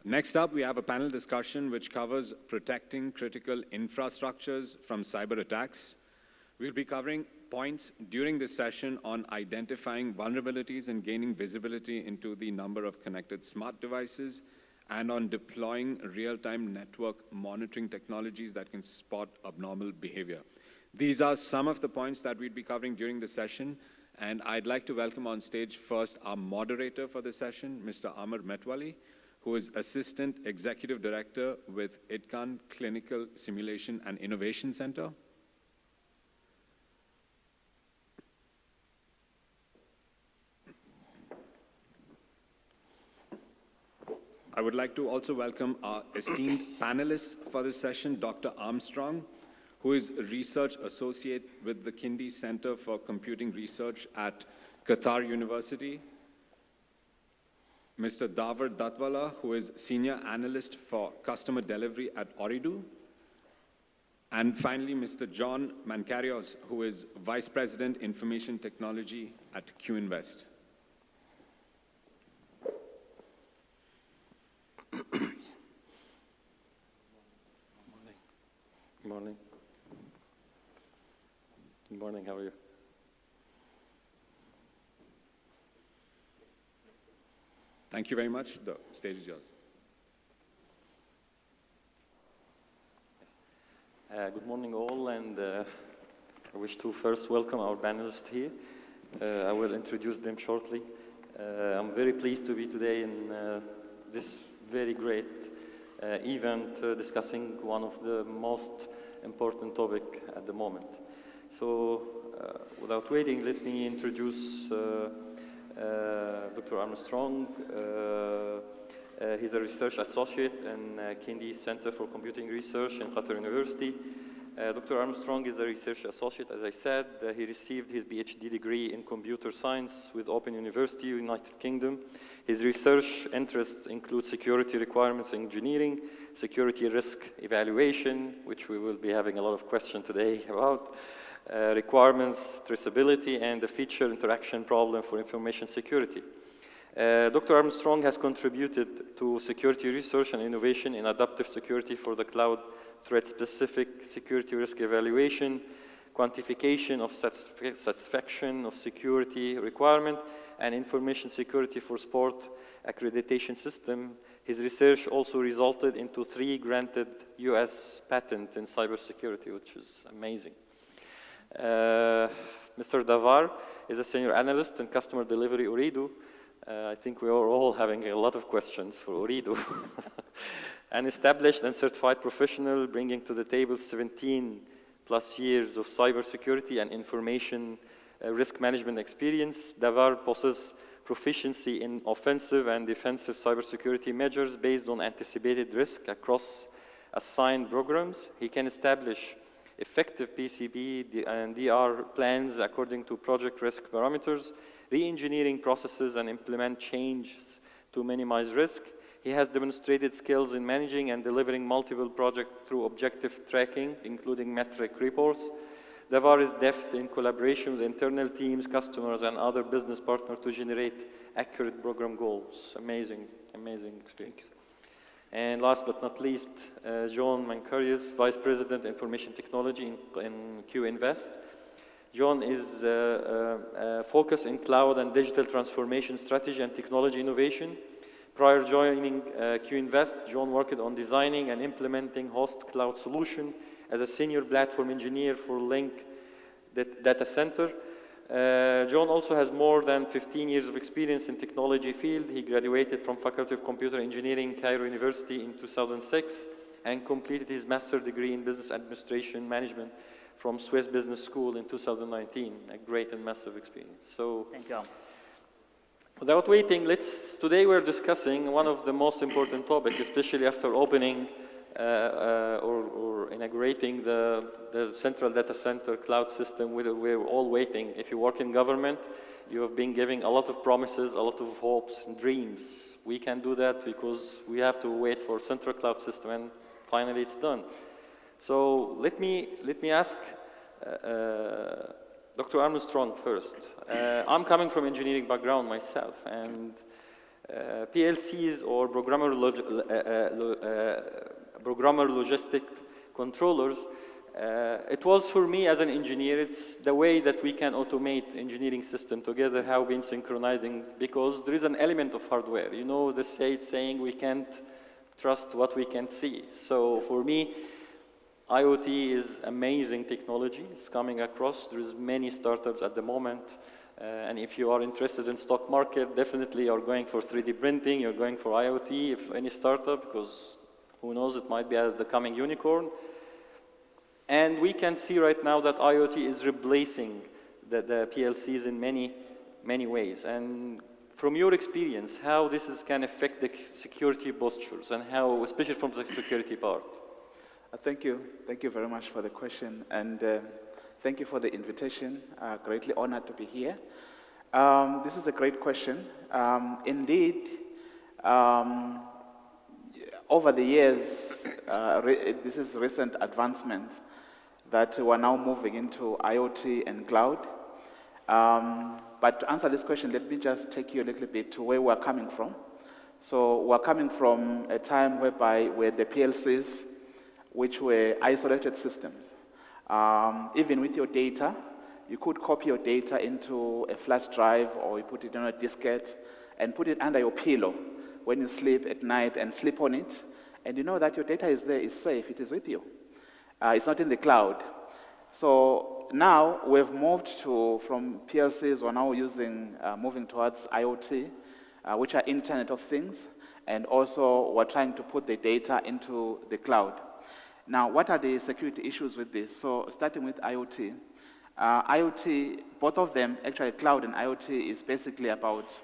Next up, we have a panel discussion which covers protecting critical infrastructures from cyber attacks. We'll be covering points during this session on identifying vulnerabilities and gaining visibility into the number of connected smart devices, and on deploying real-time network monitoring technologies that can spot abnormal behavior. These are some of the points that we'll be covering during the session, and I'd like to welcome on stage first our moderator for the session, Mr. Amar Metwally, who is Assistant Executive Director with ITQAN Clinical Simulation and Innovation Center. I would like to also welcome our esteemed panelists for this session, Dr. Armstrong, who is a Research Associate with the KINDI Center for Computing Research at Qatar University, Mr. Daawala, who is Senior Analyst for Customer Delivery at Ooredoo, and finally, Mr. John Mancarios, who is Vice President, Information Technology at QInvest. Good morning. Good morning, how are you? Thank you very much. The stage is yours. Good morning all, and I wish to first welcome our panelists here. I will introduce them shortly. I'm very pleased to be today in this very great event discussing one of the most important topics at the moment. So without waiting, let me introduce Dr. Armstrong. He's a research associate in KINDI Center for Computing Research in Qatar University. Dr. Armstrong is a research associate, as I said. He received his PhD degree in computer science with Open University, United Kingdom. His research interests include security requirements engineering, security risk evaluation, which we will be having a lot of questions today about, requirements, traceability, and the feature interaction problem for information security. Dr. Armstrong has contributed to security research and innovation in adaptive security for the cloud, threat-specific security risk evaluation, quantification of satisfaction of security requirement, and information security for sport accreditation system. His research also resulted into 3 granted US patents in cybersecurity, which is amazing. Mr. Davar is a senior analyst in customer delivery Ooredoo. I think we are all having a lot of questions for Ooredoo. An established and certified professional bringing to the table 17+ years of cybersecurity and information risk management experience. Davar possesses proficiency in offensive and defensive cybersecurity measures based on anticipated risk across assigned programs. He can establish effective PCB and DR plans according to project risk parameters, re-engineering processes, and implement changes to minimize risk. He has demonstrated skills in managing and delivering multiple projects through objective tracking, including metric reports. Davar is deft in collaboration with internal teams, customers, and other business partners to generate accurate program goals. Amazing, amazing experience. And last but not least, John Mancarius, Vice President, Information Technology in QInvest. John is focused in cloud and digital transformation strategy and technology innovation. Prior joining QInvest, John worked on designing and implementing host cloud solution as a senior platform engineer for Link Data Center. John also has more than 15 years of experience in technology field. He graduated from Faculty of Computer Engineering, Cairo University in 2006 and completed his master's degree in Business Administration Management from Swiss Business School in 2019. A great and massive experience. So, thank you. Without waiting, today we're discussing one of the most important topics, especially after opening or inaugurating the central data center cloud system. We're all waiting. If you work in government, you have been giving a lot of promises, a lot of hopes and dreams. We can do that because we have to wait for central cloud system, and finally it's done. So let me ask Dr. Armstrong first. I'm coming from engineering background myself, and PLCs or programmer logistic controllers, it was for me as an engineer, it's the way that we can automate engineering system together, how we've been synchronizing, because there is an element of hardware. You know, the saying we can't trust what we can't see. So for me, IoT is amazing technology. It's coming across. There's many startups at the moment. And if you are interested in stock market, definitely you're going for 3D printing, you're going for IoT, if any startup, because who knows, it might be the coming unicorn. And we can see right now that IoT is replacing the PLCs in many, many ways. And from your experience, how this can affect the security postures and how, especially from the security part? Thank you. Thank you very much for the question. And thank you for the invitation. Greatly honored to be here. This is a great question. Indeed, over the years, this is recent advancements that we're now moving into IoT and cloud. But to answer this question, let me just take you a little bit to where we're coming from. So we're coming from a time whereby we had the PLCs, which were isolated systems. Even with your data, you could copy your data into a flash drive, or you put it on a diskette and put it under your pillow when you sleep at night and sleep on it. And you know that your data is there, it's safe, it is with you. It's not in the cloud. So now we've moved from PLCs, we're now moving towards IoT, which are Internet of Things, and also we're trying to put the data into the cloud. Now, what are the security issues with this? So starting with IoT. IoT, both of them, actually cloud and IoT, is basically about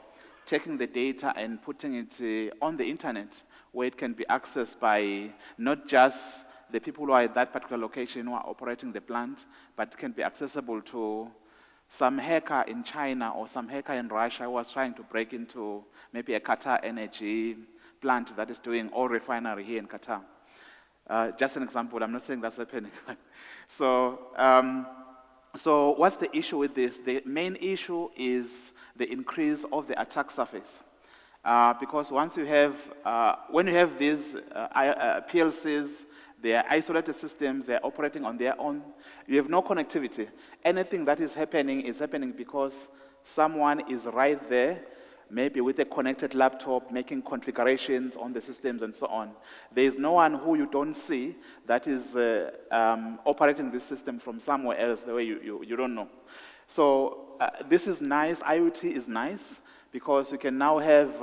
taking the data and putting it on the internet, where it can be accessed by not just the people who are at that particular location who are operating the plant, but it can be accessible to some hacker in China or some hacker in Russia who was trying to break into maybe a Qatar energy plant that is doing oil refinery here in Qatar. Just an example, I'm not saying that's happening. So what's the issue with this? The main issue is the increase of the attack surface. Because once you have, when you have these PLCs, they are isolated systems, they are operating on their own, you have no connectivity. Anything that is happening because someone is right there, maybe with a connected laptop, making configurations on the systems and so on. There is no one who you don't see that is operating this system from somewhere else, the way you don't know. So this is nice. IoT is nice because you can now have,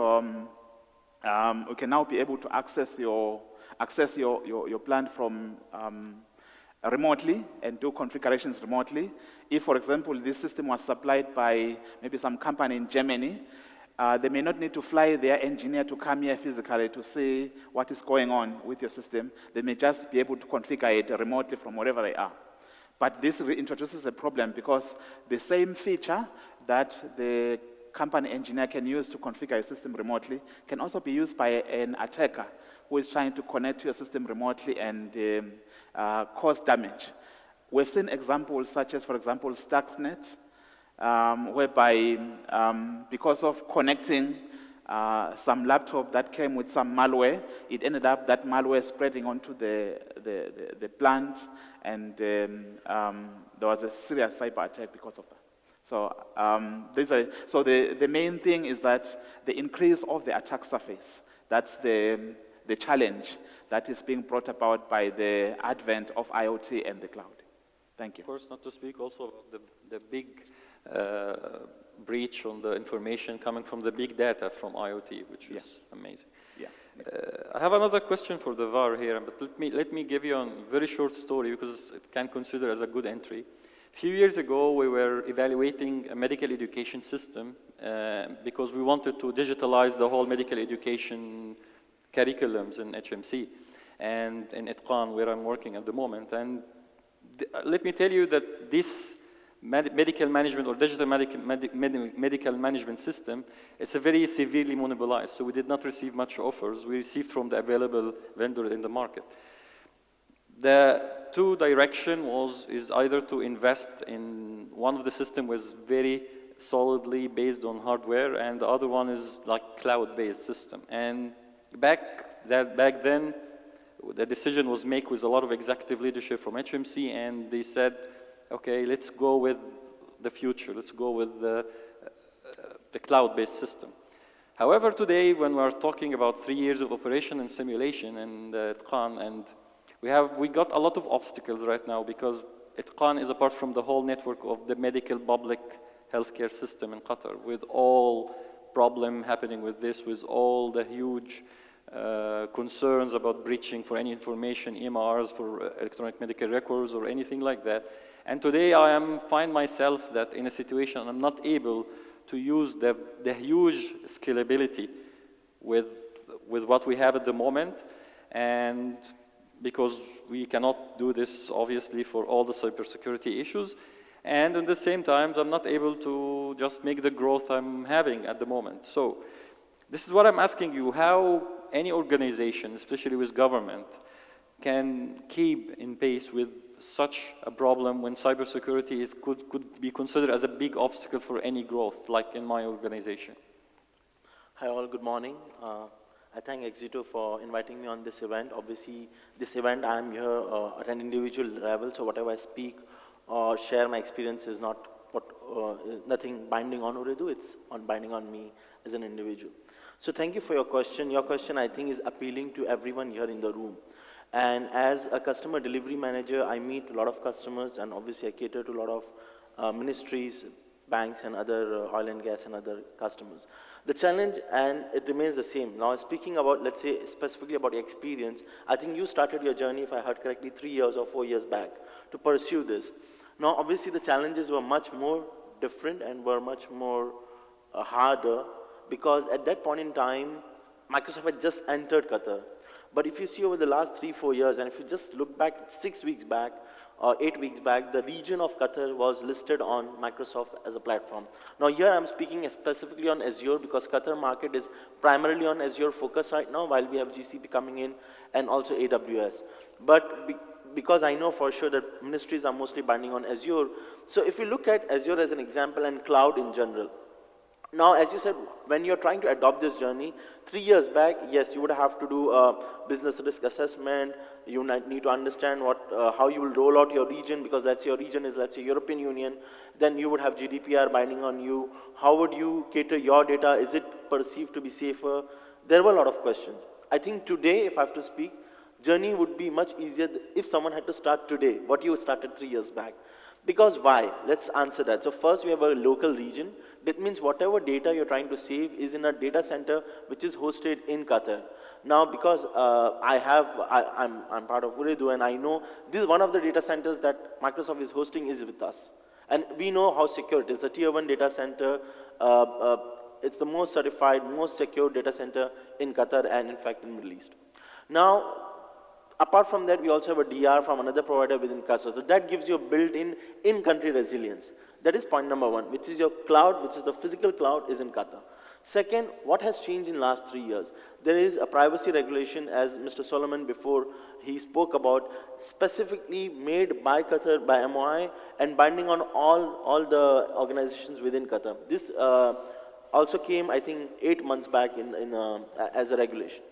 you can now be able to access your plant from remotely and do configurations remotely. If, for example, this system was supplied by maybe some company in Germany, they may not need to fly their engineer to come here physically to see what is going on with your system. They may just be able to configure it remotely from wherever they are. But this introduces a problem because the same feature that the company engineer can use to configure a system remotely can also be used by an attacker who is trying to connect to your system remotely and cause damage. We've seen examples such as, for example, Stuxnet, whereby because of connecting some laptop that came with some malware, it ended up that malware spreading onto the plant, and there was a serious cyber attack because of that. So, so the main thing is that the increase of the attack surface, that's the challenge that is being brought about by the advent of IoT and the cloud. Thank you. Of course, not to speak also of the big breach on the information coming from the big data from IoT, which is amazing. Yeah. I have another question for Davar here, but let me give you a very short story because it can consider as a good entry. A few years ago, we were evaluating a medical education system because we wanted to digitalize the whole medical education curriculums in HMC and in ITQAN, where I'm working at the moment. And let me tell you that this medical management or digital medical management system, it's a very severely monopolized. So we did not receive much offers. We received from the available vendor in the market. The two direction is either to invest in one of the system was very solidly based on hardware, and the other one is like cloud-based system. And back then, the decision was made with a lot of executive leadership from HMC, and they said, okay, let's go with the future. Let's go with the cloud-based system. However, today, when we're talking about 3 years of operation and simulation and ITQAN, and we got a lot of obstacles right now because ITQAN is apart from the whole network of the medical public healthcare system in Qatar, with all problem happening with this, with all the huge concerns about breaching for any information, EMRs for electronic medical records or anything like that. And today I find myself that in a situation I'm not able to use the huge scalability with what we have at the moment, and because we cannot do this obviously for all the cybersecurity issues, and at the same time I'm not able to just make the growth I'm having at the moment. So this is what I'm asking you, how any organization, especially with government, can keep in pace with such a problem when cybersecurity could be considered as a big obstacle for any growth, like in my organization. Hi all, good morning. I thank Executive for inviting me on this event. Obviously, this event I'm here at an individual level, so whatever I speak or share my experience is not nothing binding on Ooredoo, it's binding on me as an individual. So thank you for your question. Your question, I think, is appealing to everyone here in the room. And as a customer delivery manager, I meet a lot of customers, and obviously I cater to a lot of ministries, banks, and other oil and gas and other customers. The challenge, and it remains the same. Now, speaking about, let's say, specifically about your experience, I think you started your journey, if I heard correctly, 3 years or 4 years back to pursue this. Now, obviously, the challenges were much more different and were much more harder, because at that point in time, Microsoft had just entered Qatar. But if you see over the last 3-4 years, and if you just look back 6 weeks back or 8 weeks back, the region of Qatar was listed on Microsoft as a platform. Now here I'm speaking specifically on Azure, because Qatar market is primarily on Azure focus right now, while we have GCP coming in and also AWS. But because I know for sure that ministries are mostly binding on Azure, so if you look at Azure as an example and cloud in general, now, as you said, when you're trying to adopt this journey, 3 years back, yes, you would have to do a business risk assessment. You need to understand how you will roll out your region, because that's your region is, let's say, European Union. Then you would have GDPR binding on you. How would you cater your data? Is it perceived to be safer? There were a lot of questions. I think today, if I have to speak, journey would be much easier if someone had to start today, what you started 3 years back. Because why? Let's answer that. So first, we have a local region. That means whatever data you're trying to save is in a data center which is hosted in Qatar. Now, because I'm part of Ooredoo, and I know this is one of the data centers that Microsoft is hosting is with us. And we know how secure it is. It's a tier 1 data center. It's the most certified, most secure data center in Qatar and in fact in Middle East. Now, apart from that, we also have a DR from another provider within Qatar. So that gives you a built-in in-country resilience. That is point number 1, which is your cloud, which is the physical cloud is in Qatar. Second, what has changed in the last 3 years? There is a privacy regulation, as Mr. Solomon before he spoke about, specifically made by Qatar, by MOI, and binding on all the organizations within Qatar. This also came, I think, 8 months back as a regulation.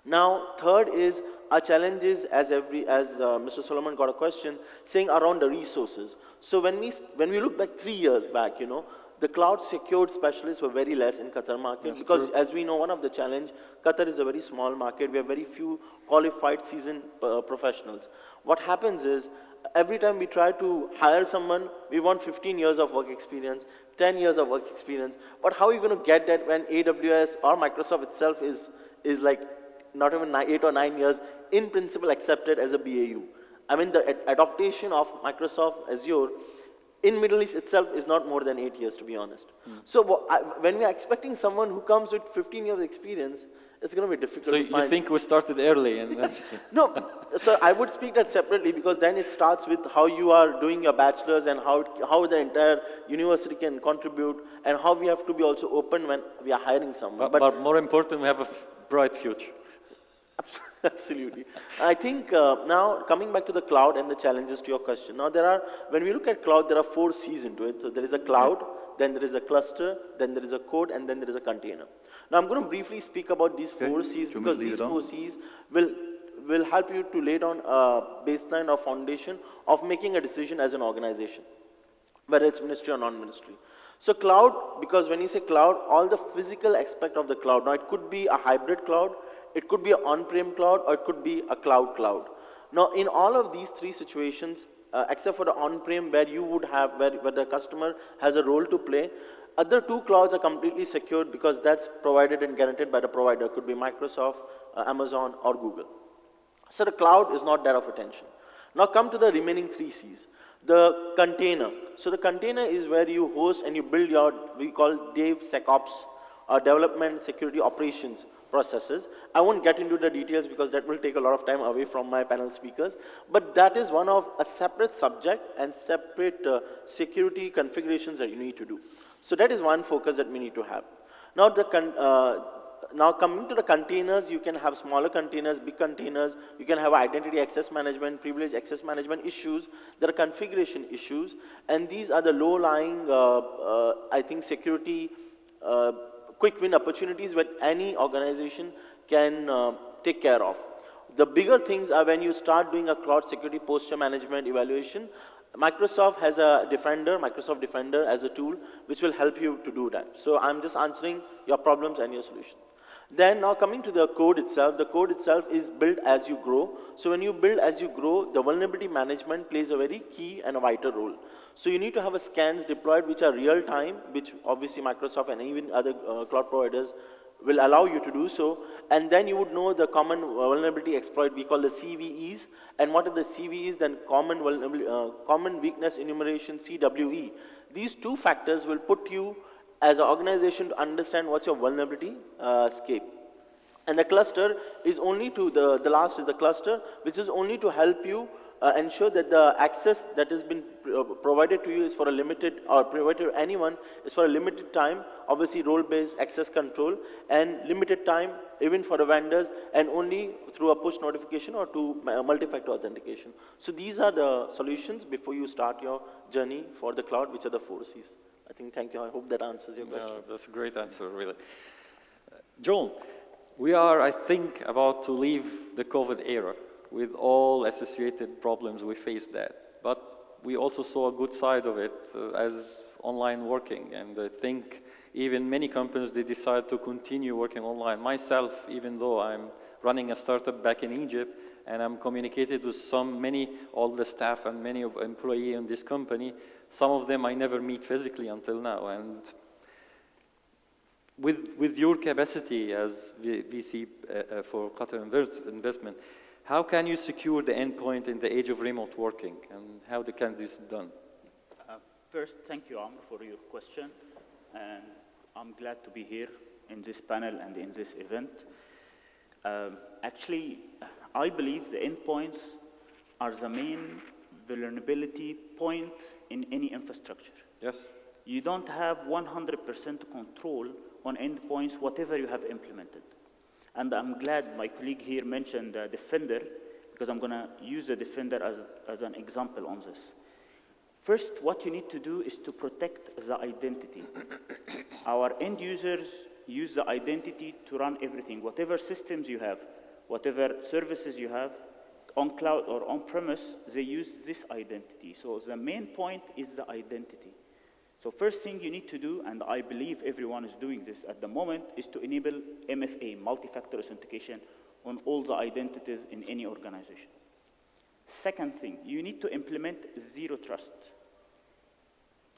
Now, third is our challenges, as Mr. Solomon got a question, saying around the resources. So when we look back 3 years back, you know, the cloud secured specialists were very less in Qatar market. That's because true. As we know, one of the challenge, Qatar is a very small market. We have very few qualified seasoned professionals. What happens is, every time we try to hire someone, we want 15 years of work experience, 10 years of work experience. But how are you going to get that when AWS or Microsoft itself is like not even 8 or 9 years in principle accepted as a BAU? I mean, the adaptation of Microsoft Azure in Middle East itself is not more than 8 years, to be honest. So when we are expecting someone who comes with 15 years of experience, it's going to be difficult to find. So you think we started early? And no, so I would speak that separately, because then it starts with how you are doing your bachelor's and how the entire university can contribute, and how we have to be also open when we are hiring someone. But more important, we have a bright future. Absolutely. I think now coming back to the cloud and the challenges to your question. Now when we look at cloud, there are 4 C's into it. So there is a cloud, then there is a cluster, then there is a code, and then there is a container. Now I'm going to briefly speak about these four C's because these four C's will help you to lay down a baseline or foundation of making a decision as an organization, whether it's ministry or non-ministry. So cloud, because when you say cloud, all the physical aspect of the cloud. Now it could be a hybrid cloud, it could be an on-prem cloud, or it could be a cloud. Now in all of these three situations, except for the on-prem where you would have, where the customer has a role to play, other two clouds are completely secured because that's provided and guaranteed by the provider. It could be Microsoft, Amazon, or Google. So the cloud is not that of attention. Now come to the remaining three C's. The container. So the container is where you host and you build your, we call DevSecOps, development security operations processes. I won't get into the details because that will take a lot of time away from my panel speakers, but that is one of a separate subject and separate security configurations that you need to do. So that is one focus that we need to have. Now, now coming to the containers, you can have smaller containers, big containers, you can have identity access management, privilege access management issues, there are configuration issues, and these are the low-lying, I think, security quick win opportunities that any organization can take care of. The bigger things are when you start doing a cloud security posture management evaluation. Microsoft has a Defender, Microsoft Defender as a tool which will help you to do that. So I'm just answering your problems and your solutions. Then now coming to the code itself, the code itself is built as you grow. So when you build as you grow, the vulnerability management plays a very key and a vital role. So you need to have a scans deployed which are real time, which obviously Microsoft and even other cloud providers will allow you to do so. And then you would know the common vulnerability exploit, we call the CVEs. And what are the CVEs? Then common weakness enumeration, CWE. These two factors will put you as an organization to understand what's your vulnerability scape. And the cluster is only to, the last is the cluster, which is only to help you ensure that the access that has been provided to you is for a limited, or provided to anyone is for a limited time, obviously role-based access control, and limited time even for the vendors, and only through a push notification or to multi-factor authentication. So these are the solutions before you start your journey for the cloud, which are the 4 C's. I think, thank you, I hope that answers your question. That's a great answer, really. John, we are, I think, about to leave the COVID era with all associated problems we faced that. But we also saw a good side of it as online working. And I think even many companies, they decide to continue working online. Myself, even though I'm running a startup back in Egypt, and I'm communicated with all the staff and many of employees in this company, some of them I never meet physically until now. And with your capacity as VC for Qatar Investment, how can you secure the endpoint in the age of remote working, and how can this be done? First, thank you, Amr, for your question. And I'm glad to be here in this panel and in this event. Actually, I believe the endpoints are the main vulnerability point in any infrastructure. Yes. You don't have 100% control on endpoints, whatever you have implemented. And I'm glad my colleague here mentioned Defender, because I'm going to use the Defender as an example on this. First, what you need to do is to protect the identity. Our end users use the identity to run everything. Whatever systems you have, whatever services you have, on cloud or on premise, they use this identity. So the main point is the identity. So first thing you need to do, and I believe everyone is doing this at the moment, is to enable MFA, multi-factor authentication, on all the identities in any organization. Second thing, you need to implement zero trust.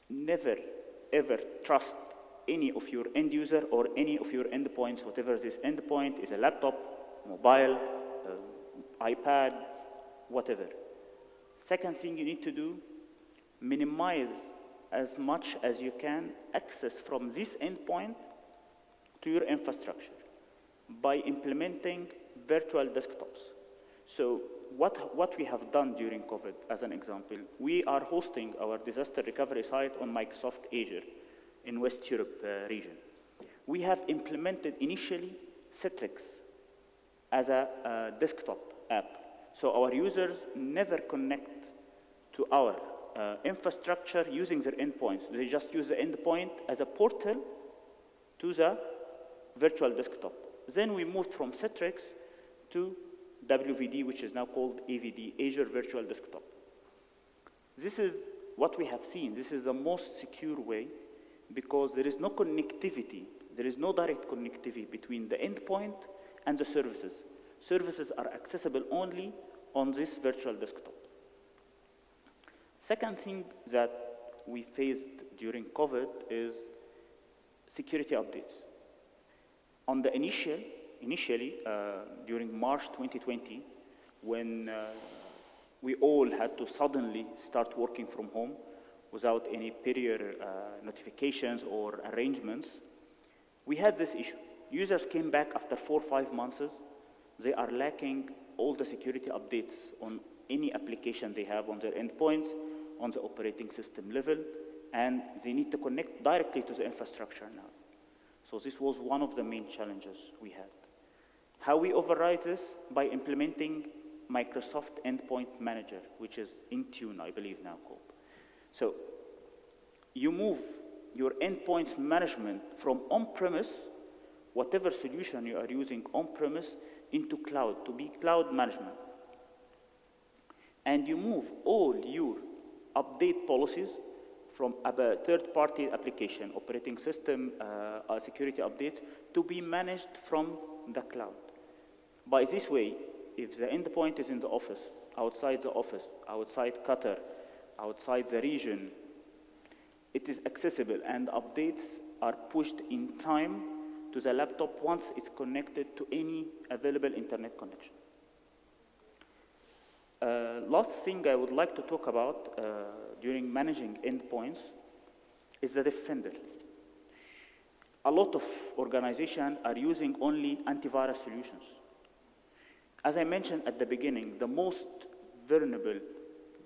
Never, ever trust any of your end user or any of your endpoints, whatever this endpoint is, a laptop, mobile, iPad, whatever. Second thing you need to do, minimize as much as you can access from this endpoint to your infrastructure by implementing virtual desktops. So what we have done during COVID, as an example, we are hosting our disaster recovery site on Microsoft Azure in West Europe region. We have implemented initially Citrix as a desktop app. So our users never connect to our infrastructure using their endpoints. They just use the endpoint as a portal to the virtual desktop. Then we moved from Citrix to WVD, which is now called AVD, Azure Virtual Desktop. This is what we have seen. This is the most secure way because there is no connectivity. There is no direct connectivity between the endpoint and the services. Services are accessible only on this virtual desktop. Second thing that we faced during COVID is security updates. On the initially, during March 2020, when we all had to suddenly start working from home without any prior notifications or arrangements, we had this issue. Users came back after 4 or 5 months. They are lacking all the security updates on any application they have on their endpoints, on the operating system level, and they need to connect directly to the infrastructure now. So this was one of the main challenges we had. How we override this? By implementing Microsoft Endpoint Manager, which is Intune, I believe now called. So you move your endpoints management from on-premise, whatever solution you are using on-premise, into cloud, to be cloud management. And you move all your update policies from a third-party application, operating system, security updates, to be managed from the cloud. By this way, if the endpoint is in the office, outside Qatar, outside the region, it is accessible and updates are pushed in time to the laptop once it's connected to any available internet connection. Last thing I would like to talk about during managing endpoints is the Defender. A lot of organizations are using only antivirus solutions. As I mentioned at the beginning, the most vulnerable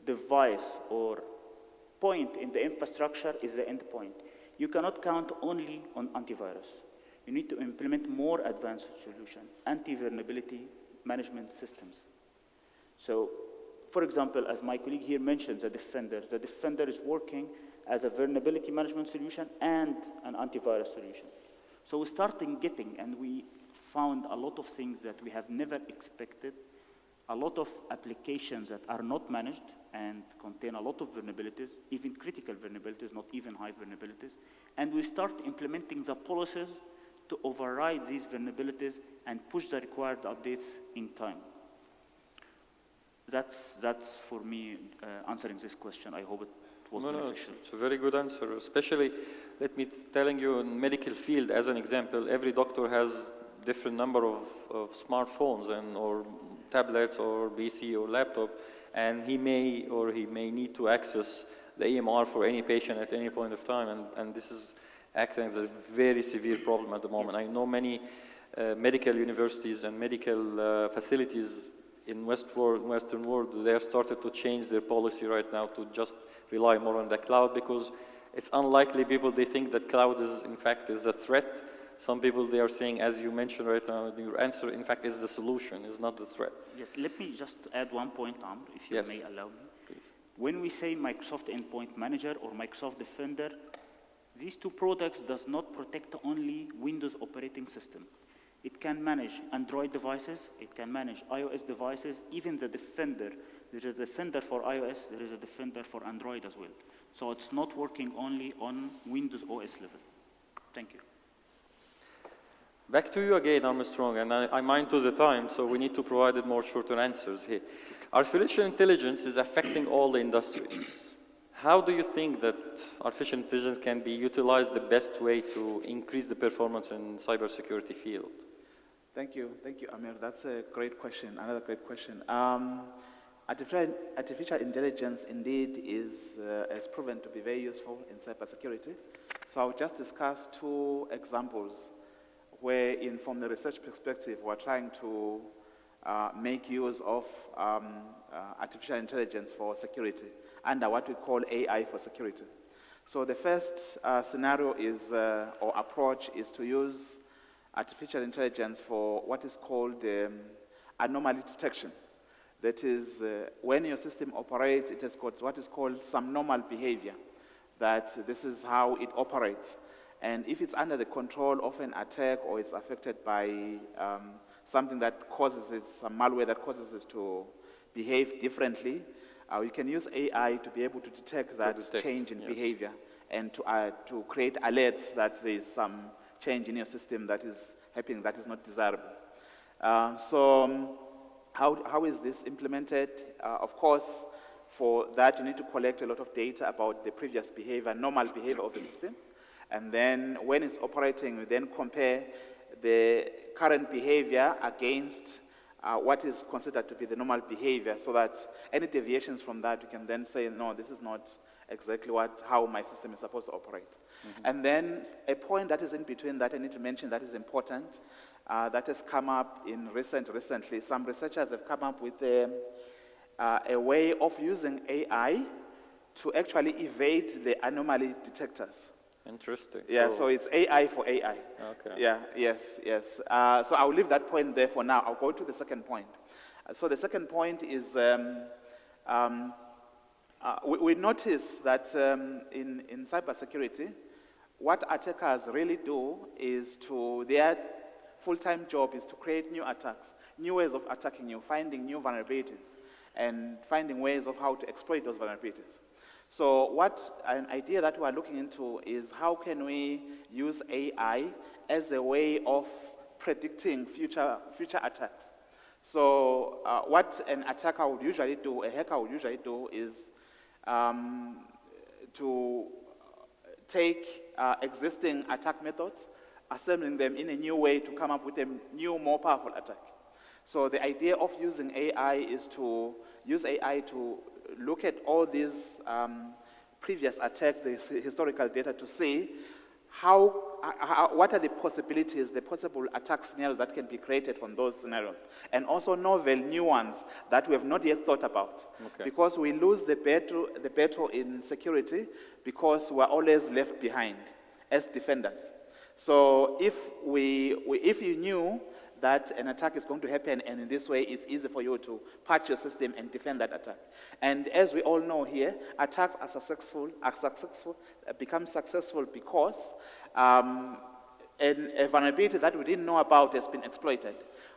device or point in the infrastructure is the endpoint. You cannot count only on antivirus. You need to implement more advanced solutions, anti-vulnerability management systems. So, for example, as my colleague here mentioned, the Defender is working as a vulnerability management solution and an antivirus solution. So we started getting, and we found a lot of things that we have never expected, a lot of applications that are not managed and contain a lot of vulnerabilities, even critical vulnerabilities, not even high vulnerabilities. And we start implementing the policies to override these vulnerabilities and push the required updates in time. That's for me answering this question. I hope it was beneficial. It's a very good answer. Especially, let me telling you, in medical field, as an example, every doctor has different number of smartphones or tablets or PC or laptop, and he may need to access the EMR for any patient at any point of time, and this is acting as a very severe problem at the moment. Yes. I know many medical universities and medical facilities in Western world, they have started to change their policy right now to just rely more on the cloud, because it's unlikely they think that cloud is, in fact, is a threat. Some people, they are saying, as you mentioned right now, your answer, in fact, is the solution, is not the threat. Yes, let me just add one point, Amr, if you may allow me. Please. When we say Microsoft Endpoint Manager or Microsoft Defender, these two products does not protect only Windows operating system. It can manage Android devices, it can manage iOS devices, even the Defender. There is a Defender for iOS, there is a Defender for Android as well. So it's not working only on Windows OS level. Thank you. Back to you again, Armstrong, and I mind to the time, so we need to provide more shorter answers here. Artificial intelligence is affecting all the industries. How do you think that artificial intelligence can be utilized the best way to increase the performance in cybersecurity field? Thank you, Amir. That's a great question, another great question. Artificial intelligence indeed has proven to be very useful in cybersecurity. So I'll just discuss two examples where, from the research perspective, we're trying to make use of artificial intelligence for security under what we call AI for security. So the first scenario is, or approach is to use artificial intelligence for what is called anomaly detection. That is, when your system operates, it has got what is called some normal behavior, that this is how it operates. And if it's under the control of an attack or it's affected by something that causes it, some malware that causes it to behave differently, we can use AI to be able to detect that change in behavior and to create alerts that there is some change in your system that is happening that is not desirable. How is this implemented? Of course, for that you need to collect a lot of data about the previous behavior, normal behavior of the system. And then when it's operating, we then compare the current behavior against what is considered to be the normal behavior, so that any deviations from that, you can then say, no, this is not exactly how my system is supposed to operate. Mm-hmm. And then a point that is in between that I need to mention that is important, that has come up recently. Some researchers have come up with a way of using AI to actually evade the anomaly detectors. Interesting. Yeah, so it's AI for AI. Okay. Yeah, yes. So I'll leave that point there for now. I'll go to the second point. So the second point is we notice that in cybersecurity, what attackers really do is their full-time job is to create new attacks, new ways of attacking you, finding new vulnerabilities, and finding ways of how to exploit those vulnerabilities. So an idea that we're looking into is how can we use AI as a way of predicting future attacks. So what an attacker would usually do, a hacker would usually do, is to take existing attack methods, assembling them in a new way to come up with a new, more powerful attack. So the idea of using AI is to use AI to look at all these previous attacks, the historical data, to see what are the possibilities, the possible attack scenarios that can be created from those scenarios, and also novel new ones that we have not yet thought about. Okay. Because we lose the battle in security because we're always left behind as defenders. So if you knew that an attack is going to happen, and in this way it's easy for you to patch your system and defend that attack. And as we all know here, attacks become successful because a vulnerability that we didn't know about has been exploited.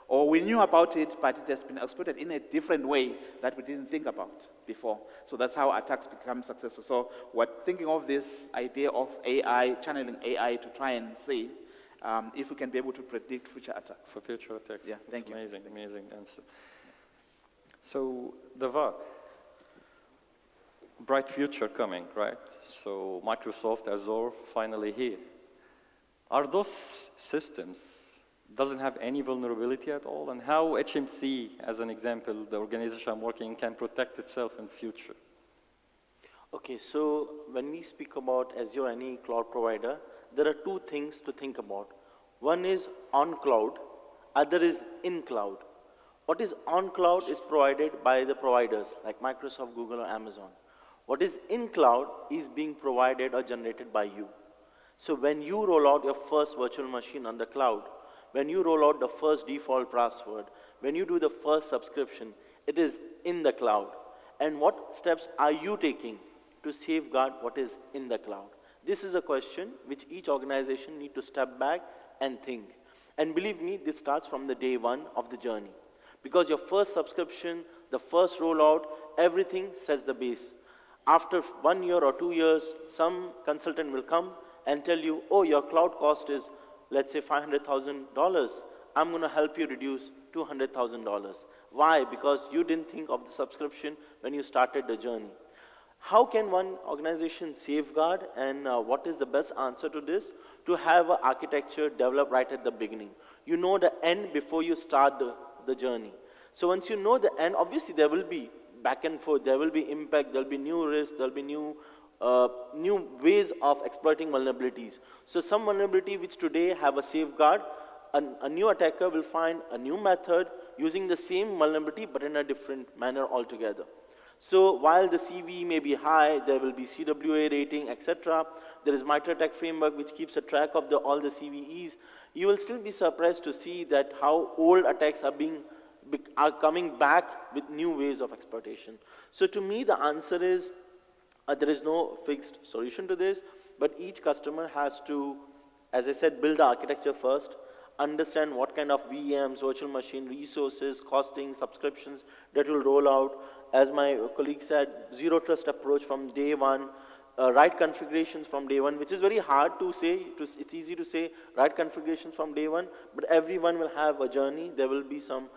Or we knew about it, but it has been exploited in a different way that we didn't think about before. So that's how attacks become successful. So we're thinking of this idea of AI, channeling AI to try and see if we can be able to predict future attacks. For future attacks. Yeah, thank you. Amazing answer. So, Davar, bright future coming, right? So Microsoft Azure finally here. Are those systems doesn't have any vulnerability at all? And how HMC, as an example, the organization I'm working in, can protect itself in future? Okay, so when we speak about Azure, any cloud provider, there are two things to think about. One is on cloud, other is in cloud. What is on cloud is provided by the providers like Microsoft, Google, or Amazon. What is in cloud is being provided or generated by you. So when you roll out your first virtual machine on the cloud, when you roll out the first default password, when you do the first subscription, it is in the cloud. And what steps are you taking to safeguard what is in the cloud? This is a question which each organization needs to step back and think. And believe me, this starts from the day one of the journey. Because your first subscription, the first rollout, everything sets the base. After 1 year or 2 years, some consultant will come and tell you, oh, your cloud cost is, let's say, $500,000. I'm going to help you reduce $200,000. Why? Because you didn't think of the subscription when you started the journey. How can one organization safeguard, and what is the best answer to this? To have an architecture developed right at the beginning. You know the end before you start the journey. So once you know the end, obviously there will be back and forth, there will be impact, there will be new risks, there will be new ways of exploiting vulnerabilities. So some vulnerability which today have a safeguard, a new attacker will find a new method using the same vulnerability but in a different manner altogether. So while the CV may be high, there will be CWA rating, etc. There is MITRE ATT&CK framework which keeps a track of all the CVEs. You will still be surprised to see that how old attacks are being are coming back with new ways of exploitation. So to me, the answer is there is no fixed solution to this, but each customer has to, as I said, build the architecture first, understand what kind of VMs, virtual machine, resources, costing, subscriptions that will roll out. As my colleague said, zero trust approach from day one, write configurations from day one, which is very hard to say. It's easy to say write configurations from day one, but everyone will have a journey. There will be some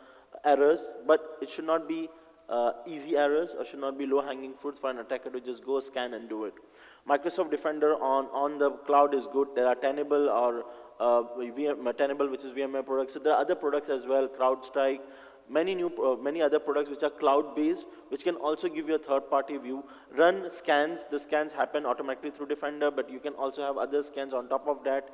errors, but it should not be easy errors or should not be low-hanging fruits for an attacker to just go scan and do it. Microsoft Defender on the cloud is good. There are Tenable or Tenable, which is VMware products. So there are other products as well, CrowdStrike, many other products which are cloud-based, which can also give you a third-party view. Run scans. The scans happen automatically through Defender, but you can also have other scans on top of that.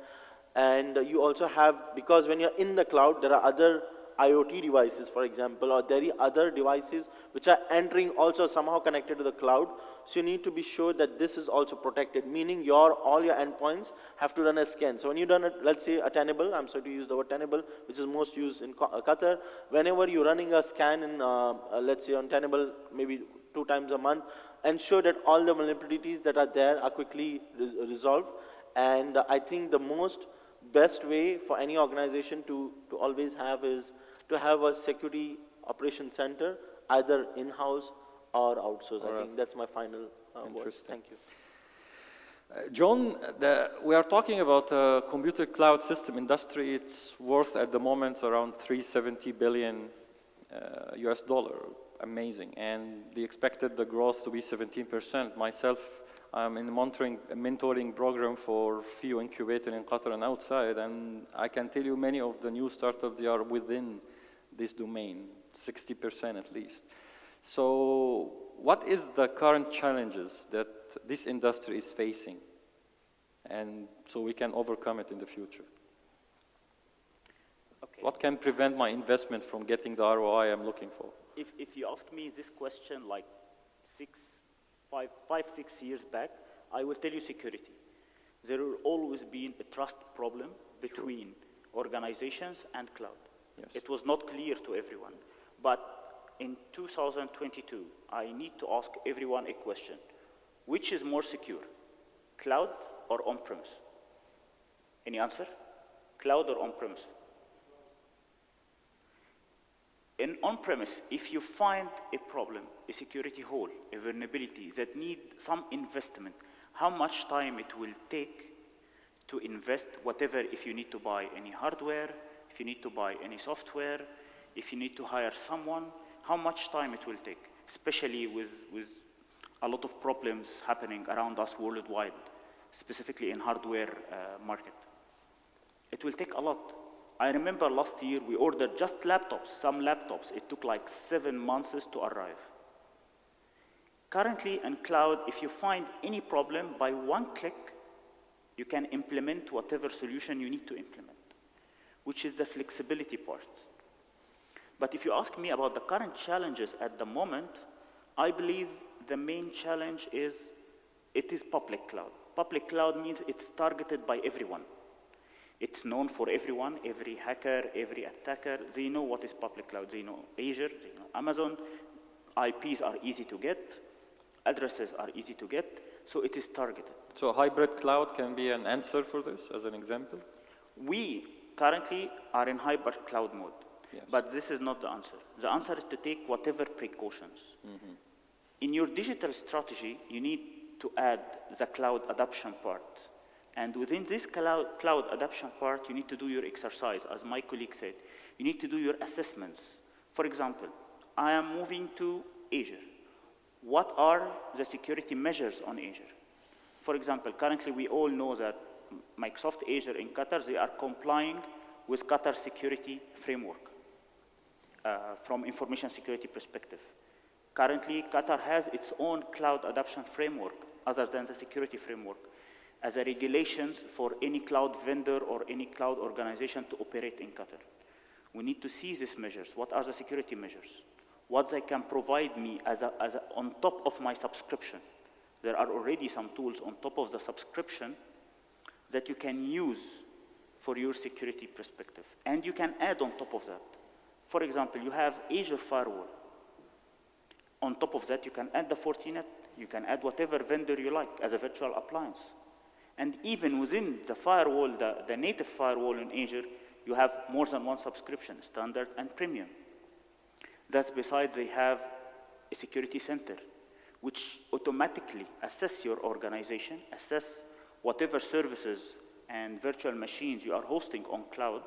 And you also have, because when you're in the cloud, there are other IoT devices, for example, or there are other devices which are entering also somehow connected to the cloud. So you need to be sure that this is also protected, meaning all your endpoints have to run a scan. So when you run let's say a Tenable, I'm sorry to use the word Tenable, which is most used in Qatar, whenever you're running a scan in, let's say on Tenable, maybe 2 times a month, ensure that all the vulnerabilities that are there are quickly resolved. And I think the best way for any organization to always have is to have a security operations center, either in-house or outsourced. I think that's my final word. Thank you. John, we are talking about a computer cloud system industry. It's worth at the moment around $370 billion US dollar. Amazing. And the expected growth to be 17%. Myself, I'm in the mentoring program for few incubators in Qatar and outside, and I can tell you many of the new startups, they are within this domain, 60% at least. So what is the current challenges that this industry is facing? And so we can overcome it in the future. Okay. What can prevent my investment from getting the ROI I'm looking for? If you ask me this question like 5-6 years back, I will tell you security. There will always be a trust problem between organizations and cloud. Yes. It was not clear to everyone. But in 2022, I need to ask everyone a question. Which is more secure, cloud or on-premise? Any answer? Cloud or on-premise? In on-premise, if you find a problem, a security hole, a vulnerability that need some investment, how much time it will take to invest whatever, if you need to buy any hardware, if you need to buy any software, if you need to hire someone, how much time it will take, especially with a lot of problems happening around us worldwide, specifically in hardware market. It will take a lot. I remember last year we ordered just laptops, some laptops. It took like 7 months to arrive. Currently in cloud, if you find any problem, by one click, you can implement whatever solution you need to implement, which is the flexibility part. But if you ask me about the current challenges at the moment, I believe the main challenge is it is public cloud. Public cloud means it's targeted by everyone. It's known for everyone, every hacker, every attacker. They know what is public cloud. They know Azure, they know Amazon. IPs are easy to get. Addresses are easy to get. So it is targeted. So hybrid cloud can be an answer for this, as an example? We currently are in hybrid cloud mode. Yes. But this is not the answer. The answer is to take whatever precautions. Mm-hmm. In your digital strategy, you need to add the cloud adoption part. And within this cloud adoption part, you need to do your exercise, as my colleague said. You need to do your assessments. For example, I am moving to Azure. What are the security measures on Azure? For example, currently we all know that Microsoft Azure in Qatar, they are complying with Qatar's security framework from information security perspective. Currently, Qatar has its own cloud adoption framework other than the security framework as a regulations for any cloud vendor or any cloud organization to operate in Qatar. We need to see these measures. What are the security measures? What they can provide me on top of my subscription. There are already some tools on top of the subscription that you can use for your security perspective. And you can add on top of that. For example, you have Azure firewall. On top of that, you can add the Fortinet, you can add whatever vendor you like as a virtual appliance. And even within the firewall, the native firewall in Azure, you have more than one subscription, standard and premium. That's besides they have a security center, which automatically assess your organization, assess whatever services and virtual machines you are hosting on cloud,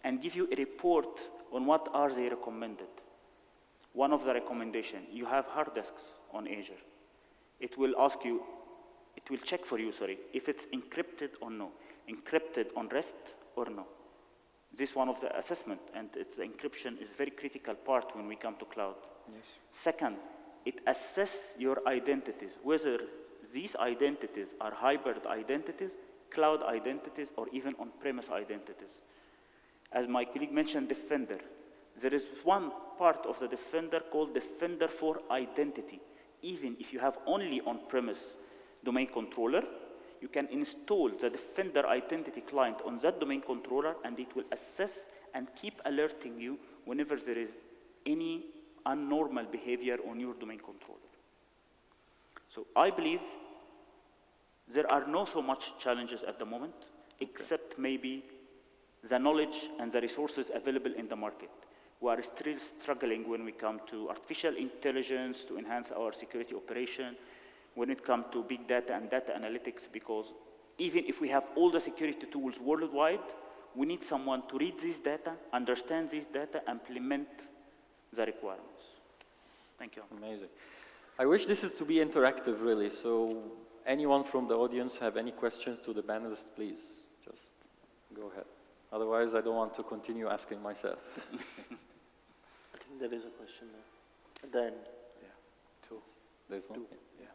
and give you a report on what are they recommended. One of the recommendations, you have hard disks on Azure. It will ask you, it will check for you, sorry, if it's encrypted or no, encrypted on rest or no. This is one of the assessment, and the encryption is a very critical part when we come to cloud. Yes. Second, it assesses your identities, whether these identities are hybrid identities, cloud identities, or even on-premise identities. As my colleague mentioned, Defender. There is one part of the Defender called Defender for Identity. Even if you have only on-premise domain controller, you can install the Defender Identity client on that domain controller, and it will assess and keep alerting you whenever there is any abnormal behavior on your domain controller. So I believe there are not so much challenges at the moment, except maybe the knowledge and the resources available in the market. We are still struggling when we come to artificial intelligence to enhance our security operation, when it comes to big data and data analytics, because even if we have all the security tools worldwide, we need someone to read this data, understand this data, implement the requirements. Thank you. Amazing. I wish this is to be interactive, really. So anyone from the audience have any questions to the panelists, please, just go ahead. Otherwise, I don't want to continue asking myself. I think there is a question there. At the end. Yeah, two. There's one? Two. Yeah.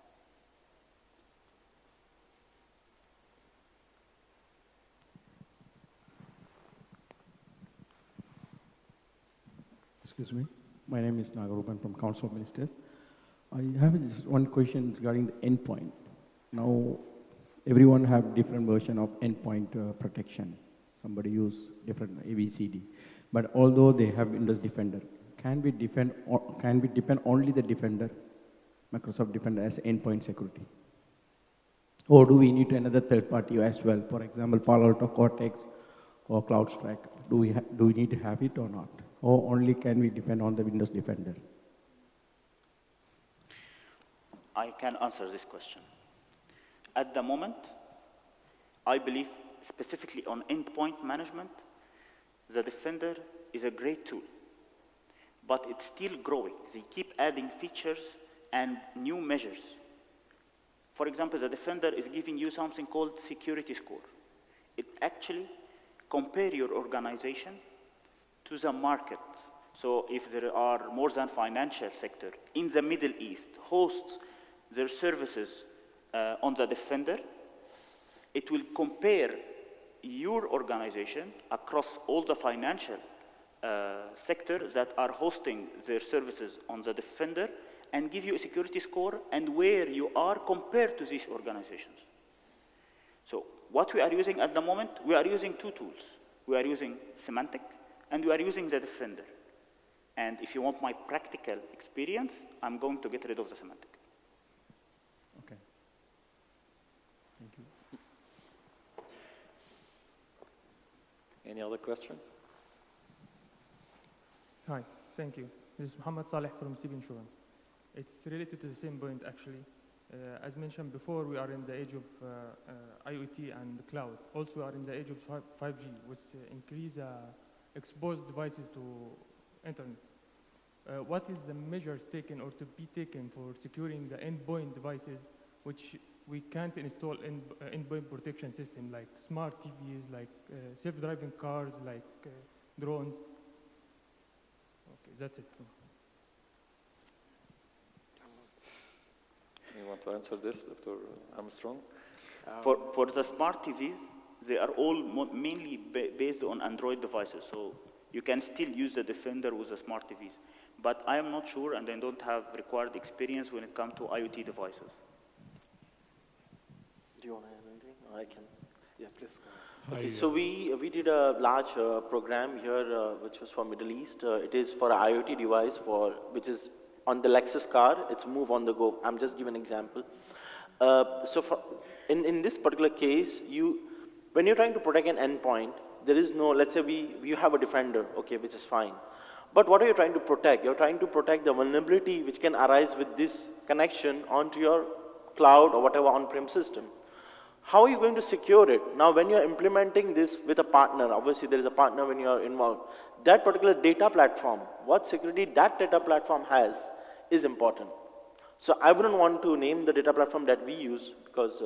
Excuse me. My name is Nagarupan from Council of Ministers. I have just one question regarding the endpoint. Now, everyone have different version of endpoint protection. Somebody use different ABCD. But although they have Windows Defender, can we depend only the Defender, Microsoft Defender as endpoint security? Or do we need another third party as well? For example, Palo Alto Cortex or CloudStrike. Do we need to have it or not? Or only can we depend on the Windows Defender? I can answer this question. At the moment, I believe specifically on endpoint management, the Defender is a great tool, but it's still growing. They keep adding features and new measures. For example, the Defender is giving you something called security score. It actually compares your organization to the market. So if there are more than financial sector in the Middle East hosts their services on the Defender, it will compare your organization across all the financial sectors that are hosting their services on the Defender and give you a security score and where you are compared to these organizations. So what we are using at the moment, we are using two tools. We are using Semantic and we are using the Defender. And if you want my practical experience, I'm going to get rid of the Semantic. Okay. Thank you. Any other question? Hi, thank you. This is Muhammad Saleh from CB Insurance. It's related to the same point, actually. As mentioned before, we are in the age of IoT and the cloud. Also, we are in the age of 5G, which increase exposed devices to internet. What is the measures taken or to be taken for securing the endpoint devices, which we can't install endpoint protection system like smart TVs, like self-driving cars, like drones? Okay, that's it. You want to answer this, Dr. Armstrong? For the smart TVs, they are all mainly based on Android devices, so you can still use the Defender with the smart TVs. But I am not sure, and I don't have required experience when it comes to IoT devices. Do you want to add anything? I can. Yeah, please. Okay, so we did a large program here, which was for Middle East. It is for an IoT device which is on the Lexus car. It's move on the go. I'm just giving an example. In this particular case, when you're trying to protect an endpoint, there is no, let's say you have a defender, okay, which is fine. But what are you trying to protect? You're trying to protect the vulnerability which can arise with this connection onto your cloud or whatever on-prem system. How are you going to secure it? Now, when you're implementing this with a partner, obviously there is a partner when you're involved, that particular data platform, what security that data platform has is important. So I wouldn't want to name the data platform that we use because,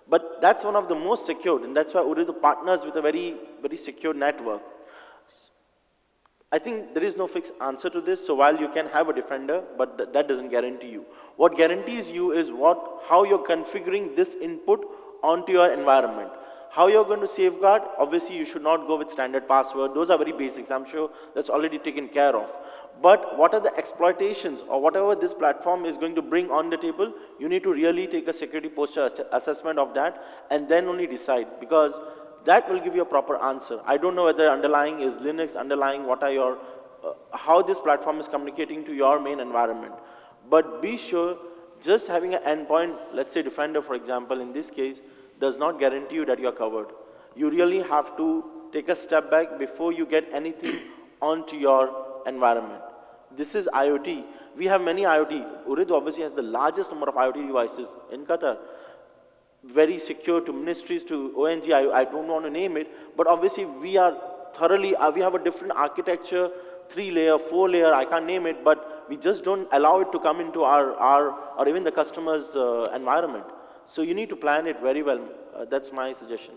but that's one of the most secured, and that's why Ooredoo partners with a very, very secure network. I think there is no fixed answer to this. So while you can have a defender, but that doesn't guarantee you. What guarantees you is how you're configuring this input onto your environment. How you're going to safeguard, obviously you should not go with standard password. Those are very basics. I'm sure that's already taken care of. But what are the exploitations or whatever this platform is going to bring on the table, you need to really take a security posture assessment of that and then only decide, because that will give you a proper answer. I don't know whether underlying is Linux, underlying what are your, how this platform is communicating to your main environment. But be sure, just having an endpoint, let's say Defender for example, in this case, does not guarantee you that you're covered. You really have to take a step back before you get anything onto your environment. This is IoT. We have many IoT. Ooredoo obviously has the largest number of IoT devices in Qatar. Very secure to ministries, to ONG, I don't want to name it, but obviously we are thoroughly, we have a different architecture, 3-layer, 4-layer, I can't name it, but we just don't allow it to come into our or even the customer's environment. So you need to plan it very well. That's my suggestion.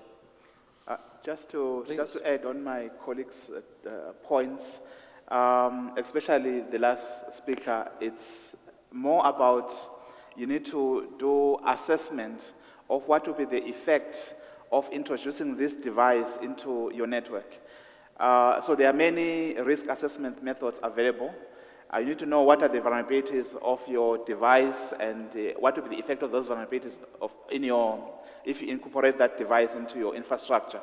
Just to add on my colleagues' points, especially the last speaker, it's more about you need to do assessment of what will be the effect of introducing this device into your network. So there are many risk assessment methods available. You need to know what are the vulnerabilities of your device and what will be the effect of those vulnerabilities if you incorporate that device into your infrastructure.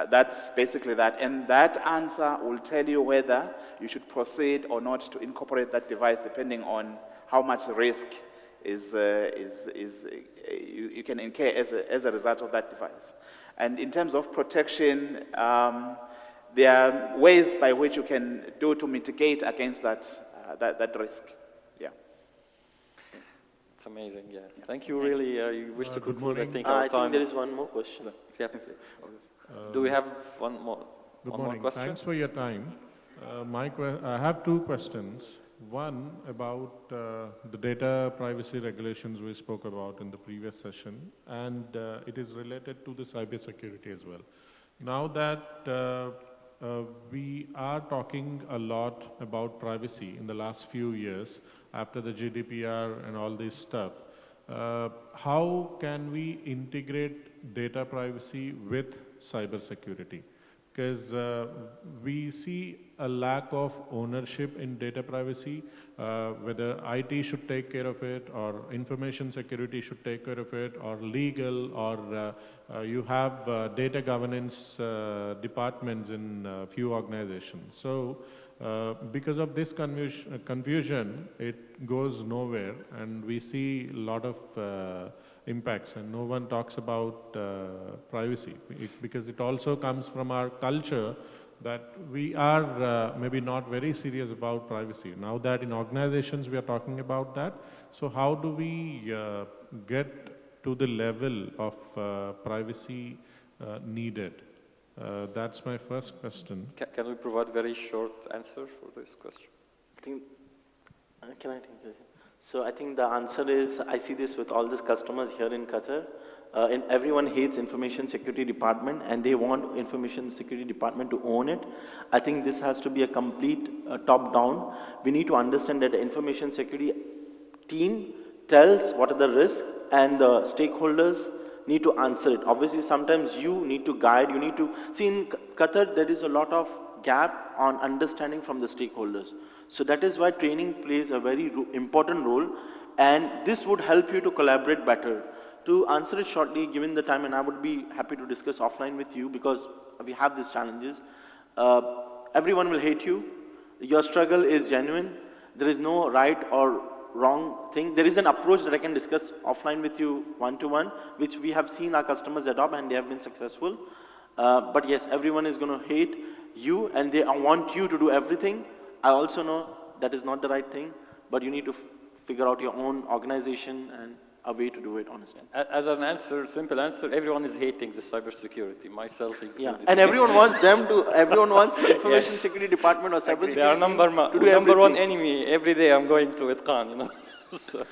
That's basically that. And that answer will tell you whether you should proceed or not to incorporate that device depending on how much risk you can incur as a result of that device. And in terms of protection, there are ways by which you can do to mitigate against that risk. Yeah. It's amazing, yeah. Thank you, really. You wish to conclude, I think I think there is one more question. Yeah. Do we have one more question? Thanks for your time. I have two questions. One about the data privacy regulations we spoke about in the previous session, and it is related to the cybersecurity as well. Now that we are talking a lot about privacy in the last few years, after the GDPR and all this stuff, how can we integrate data privacy with cybersecurity? Because we see a lack of ownership in data privacy, whether IT should take care of it, or information security should take care of it, or legal, or you have data governance departments in few organizations. So because of this confusion, it goes nowhere, and we see a lot of impacts, and no one talks about privacy, because it also comes from our culture that we are maybe not very serious about privacy. Now that in organizations we are talking about that, so how do we get to the level of privacy needed? That's my first question. Can we provide a very short answer for this question? I think, can I take this? So I think the answer is, I see this with all these customers here in Qatar. And everyone hates information security department, and they want information security department to own it. I think this has to be a complete top-down. We need to understand that the information security team tells what are the risks, and the stakeholders need to answer it. Obviously, sometimes you need to guide, you need to... See, in Qatar, there is a lot of gap on understanding from the stakeholders. So that is why training plays a very important role, and this would help you to collaborate better. to answer it shortly, given the time, and I would be happy to discuss offline with you because we have these challenges. Everyone will hate you. Your struggle is genuine. There is no right or wrong thing. There is an approach that I can discuss offline with you one-to-one, which we have seen our customers adopt and they have been successful. But yes, everyone is going to hate you and they want you to do everything. I also know that is not the right thing, but you need to figure out your own organization and a way to do it, honestly. As an answer, simple answer, everyone is hating the cybersecurity, myself included. Yeah, and everyone wants everyone wants information security department or cybersecurity. They are number one enemy. Every day I'm going to ITQAN, you know. So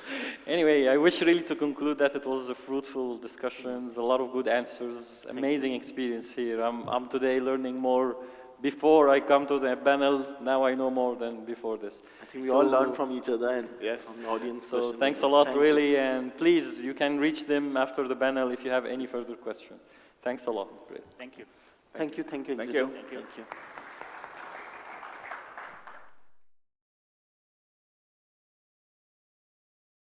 anyway, I wish really to conclude that it was a fruitful discussions, a lot of good answers, amazing experience here. I'm today learning more. Before I come to the panel, now I know more than before this. I think we all learn from each other and from the audience. So thanks a lot, really, and please, you can reach them after the panel if you have any further questions. Thanks a lot. Great. Thank you. Thank you. Thank you. Thank you.